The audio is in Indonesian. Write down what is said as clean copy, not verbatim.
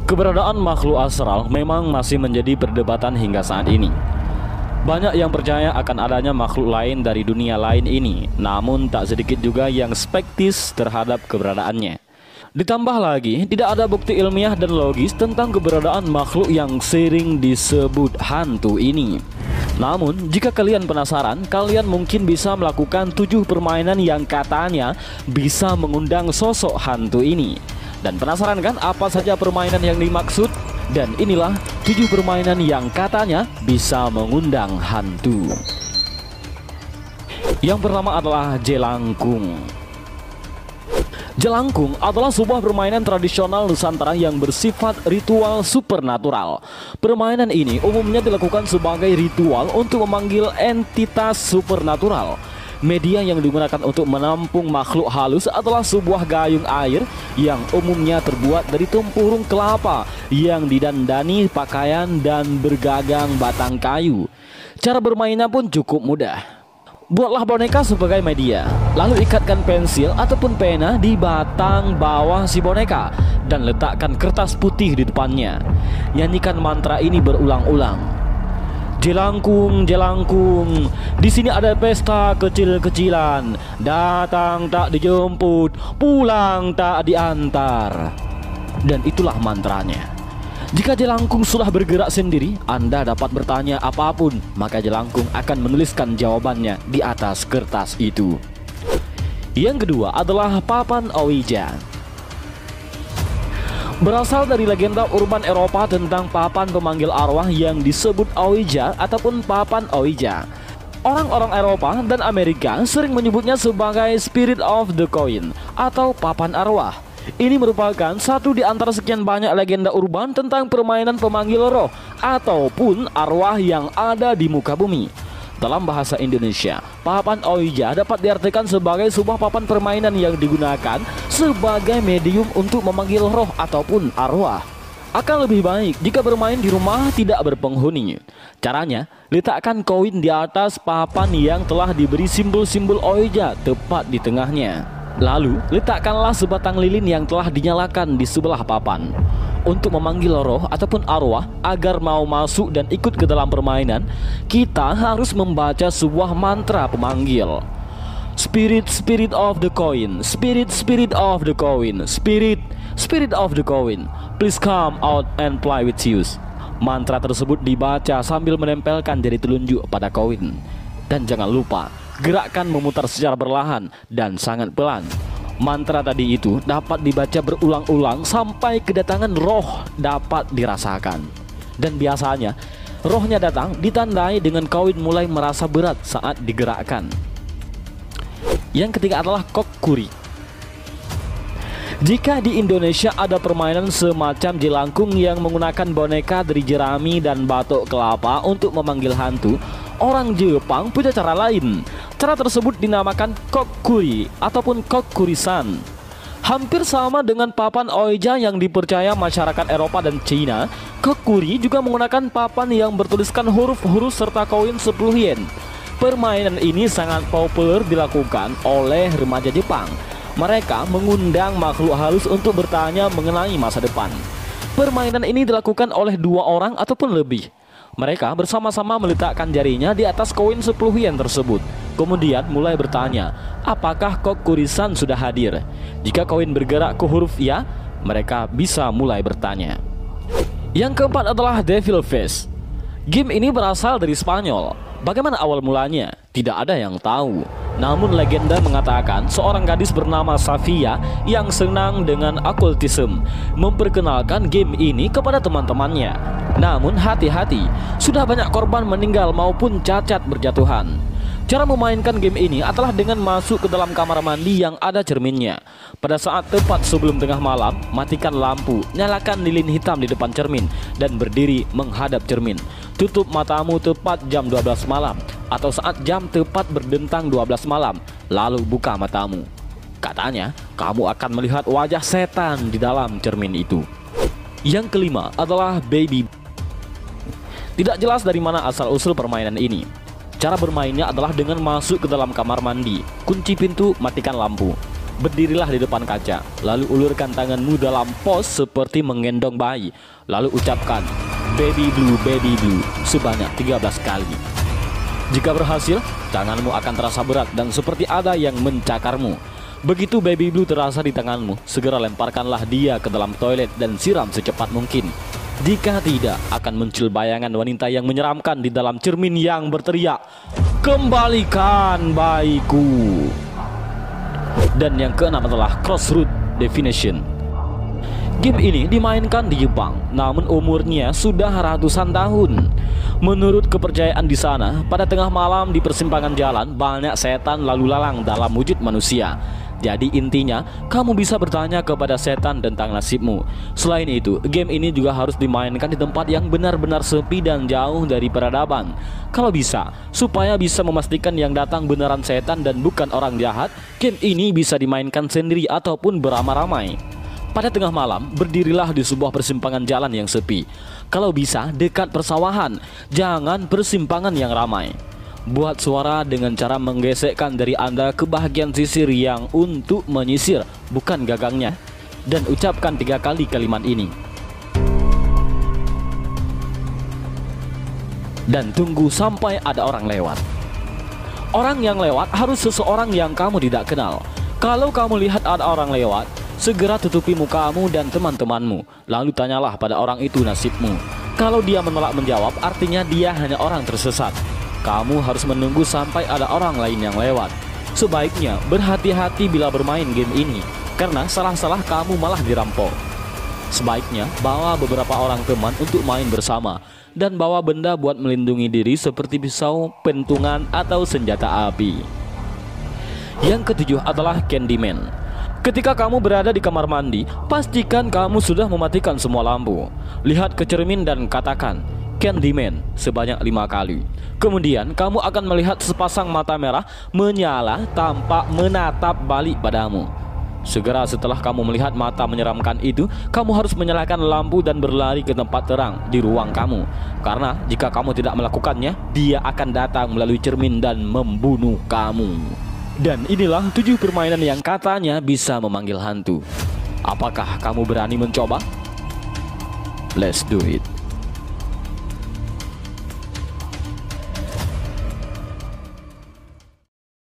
Keberadaan makhluk astral memang masih menjadi perdebatan hingga saat ini. Banyak yang percaya akan adanya makhluk lain dari dunia lain ini, namun tak sedikit juga yang skeptis terhadap keberadaannya. Ditambah lagi, tidak ada bukti ilmiah dan logis tentang keberadaan makhluk yang sering disebut hantu ini. Namun, jika kalian penasaran, kalian mungkin bisa melakukan 7 permainan yang katanya bisa mengundang sosok hantu ini. Dan penasaran kan apa saja permainan yang dimaksud? Dan inilah 7 permainan yang katanya bisa mengundang hantu. Yang pertama adalah jelangkung. Jelangkung adalah sebuah permainan tradisional Nusantara yang bersifat ritual supernatural. Permainan ini umumnya dilakukan sebagai ritual untuk memanggil entitas supernatural. Media yang digunakan untuk menampung makhluk halus adalah sebuah gayung air yang umumnya terbuat dari tempurung kelapa yang didandani pakaian dan bergagang batang kayu. Cara bermainnya pun cukup mudah. Buatlah boneka sebagai media, lalu ikatkan pensil ataupun pena di batang bawah si boneka dan letakkan kertas putih di depannya. Nyanyikan mantra ini berulang-ulang. Jelangkung, jelangkung, di sini ada pesta kecil-kecilan. Datang tak dijemput, pulang tak diantar. Dan itulah mantranya. Jika jelangkung sudah bergerak sendiri, Anda dapat bertanya apapun, maka jelangkung akan menuliskan jawabannya di atas kertas itu. Yang kedua adalah papan Ouija. Berasal dari legenda urban Eropa tentang papan pemanggil arwah yang disebut Ouija ataupun papan Ouija. Orang-orang Eropa dan Amerika sering menyebutnya sebagai Spirit of the Coin atau papan arwah. Ini merupakan satu di antara sekian banyak legenda urban tentang permainan pemanggil roh ataupun arwah yang ada di muka bumi. Dalam bahasa Indonesia, papan Ouija dapat diartikan sebagai sebuah papan permainan yang digunakan sebagai medium untuk memanggil roh ataupun arwah. Akan lebih baik jika bermain di rumah tidak berpenghuni. Caranya, letakkan koin di atas papan yang telah diberi simbol-simbol Ouija tepat di tengahnya. Lalu, letakkanlah sebatang lilin yang telah dinyalakan di sebelah papan. Untuk memanggil roh ataupun arwah agar mau masuk dan ikut ke dalam permainan, kita harus membaca sebuah mantra pemanggil. Spirit, spirit of the coin, spirit, spirit of the coin, spirit, spirit of the coin, please come out and play with you. Mantra tersebut dibaca sambil menempelkan jari telunjuk pada koin. Dan jangan lupa, gerakan memutar secara perlahan dan sangat pelan. Mantra tadi itu dapat dibaca berulang-ulang sampai kedatangan roh dapat dirasakan. Dan biasanya rohnya datang ditandai dengan koin mulai merasa berat saat digerakkan. Yang ketiga adalah kokkuri. Jika di Indonesia ada permainan semacam jelangkung yang menggunakan boneka dari jerami dan batok kelapa untuk memanggil hantu, orang Jepang punya cara lain. Cara tersebut dinamakan kokkuri ataupun kokkurisan. Hampir sama dengan papan Ouija yang dipercaya masyarakat Eropa dan Cina, kokkuri juga menggunakan papan yang bertuliskan huruf-huruf serta koin 10 yen. Permainan ini sangat populer dilakukan oleh remaja Jepang. Mereka mengundang makhluk halus untuk bertanya mengenai masa depan. Permainan ini dilakukan oleh 2 orang ataupun lebih. Mereka bersama-sama meletakkan jarinya di atas koin 10 yen tersebut. Kemudian mulai bertanya, apakah kokkurisan sudah hadir? Jika koin bergerak ke huruf ya, mereka bisa mulai bertanya. Yang keempat adalah Devil Face. Game ini berasal dari Spanyol. Bagaimana awal mulanya? Tidak ada yang tahu. Namun legenda mengatakan seorang gadis bernama Safia yang senang dengan okultisme memperkenalkan game ini kepada teman-temannya. Namun hati-hati, sudah banyak korban meninggal maupun cacat berjatuhan. Cara memainkan game ini adalah dengan masuk ke dalam kamar mandi yang ada cerminnya. Pada saat tepat sebelum tengah malam, matikan lampu, nyalakan lilin hitam di depan cermin, dan berdiri menghadap cermin. Tutup matamu tepat jam 12 malam, atau saat jam tepat berdentang 12 malam, lalu buka matamu. Katanya, kamu akan melihat wajah setan di dalam cermin itu. Yang kelima adalah Baby. Tidak jelas dari mana asal-usul permainan ini. Cara bermainnya adalah dengan masuk ke dalam kamar mandi, kunci pintu, matikan lampu. Berdirilah di depan kaca, lalu ulurkan tanganmu dalam pose seperti menggendong bayi. Lalu ucapkan baby blue sebanyak 13 kali. Jika berhasil, tanganmu akan terasa berat dan seperti ada yang mencakarmu. Begitu baby blue terasa di tanganmu, segera lemparkanlah dia ke dalam toilet dan siram secepat mungkin. Jika tidak, akan muncul bayangan wanita yang menyeramkan di dalam cermin yang berteriak, "Kembalikan bayiku." Dan yang keenam adalah Crossroad Definition. Game ini dimainkan di Jepang, namun umurnya sudah ratusan tahun. Menurut kepercayaan di sana, pada tengah malam di persimpangan jalan banyak setan lalu lalang dalam wujud manusia. Jadi intinya, kamu bisa bertanya kepada setan tentang nasibmu. Selain itu, game ini juga harus dimainkan di tempat yang benar-benar sepi dan jauh dari peradaban. Kalau bisa, supaya bisa memastikan yang datang beneran setan dan bukan orang jahat, game ini bisa dimainkan sendiri ataupun beramai-ramai. Pada tengah malam, berdirilah di sebuah persimpangan jalan yang sepi. Kalau bisa, dekat persawahan, jangan persimpangan yang ramai. Buat suara dengan cara menggesekkan dari Anda ke bagian sisir yang untuk menyisir, bukan gagangnya. Dan ucapkan 3 kali kalimat ini. Dan tunggu sampai ada orang lewat. Orang yang lewat harus seseorang yang kamu tidak kenal. Kalau kamu lihat ada orang lewat, segera tutupi mukamu dan teman-temanmu. Lalu tanyalah pada orang itu nasibmu. Kalau dia menolak menjawab, artinya dia hanya orang tersesat. Kamu harus menunggu sampai ada orang lain yang lewat. Sebaiknya berhati-hati bila bermain game ini, karena salah-salah kamu malah dirampok. Sebaiknya bawa beberapa orang teman untuk main bersama, dan bawa benda buat melindungi diri seperti pisau, pentungan, atau senjata api. Yang ketujuh adalah Candyman. Ketika kamu berada di kamar mandi, pastikan kamu sudah mematikan semua lampu. Lihat ke cermin dan katakan Candyman sebanyak 5 kali. Kemudian kamu akan melihat sepasang mata merah menyala tampak menatap balik padamu. Segera setelah kamu melihat mata menyeramkan itu, kamu harus menyalakan lampu dan berlari ke tempat terang di ruang kamu. Karena jika kamu tidak melakukannya, dia akan datang melalui cermin dan membunuh kamu. Dan inilah 7 permainan yang katanya bisa memanggil hantu. Apakah kamu berani mencoba? Let's do it.